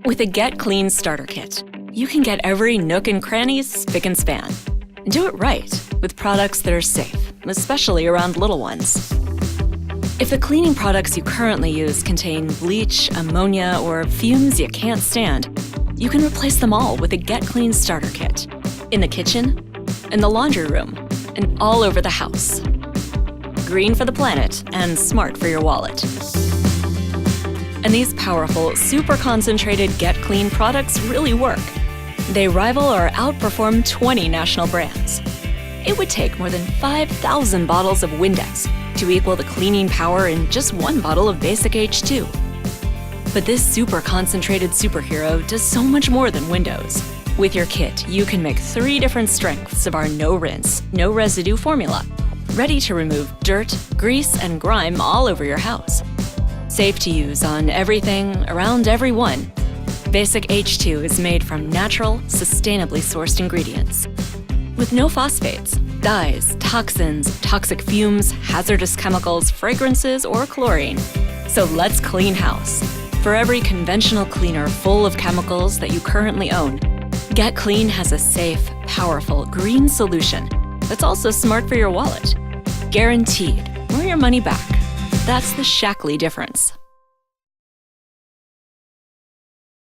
With a Get Clean starter kit, you can get every nook and cranny spick and span. Do it right with products that are safe, especially around little ones. If the cleaning products you currently use contain bleach, ammonia, or fumes you can't stand, you can replace them all with a Get Clean starter kit. In the kitchen, in the laundry room, and all over the house. Green for the planet and smart for your wallet. And these powerful, super concentrated Get Clean products really work. They rival or outperform 20 national brands. It would take more than 5,000 bottles of Windex to equal the cleaning power in just one bottle of basic H2. But this super concentrated superhero does so much more than Windows. With your kit, you can make 3 different strengths of our no-rinse, no-residue formula, ready to remove dirt, grease, and grime all over your house. Safe to use on everything, around everyone. Basic H2 is made from natural, sustainably sourced ingredients. With no phosphates, dyes, toxins, toxic fumes, hazardous chemicals, fragrances, or chlorine. So let's clean house. For every conventional cleaner full of chemicals that you currently own, Get Clean has a safe, powerful, green solution that's also smart for your wallet. Guaranteed, or your money back. That's the Shaklee difference.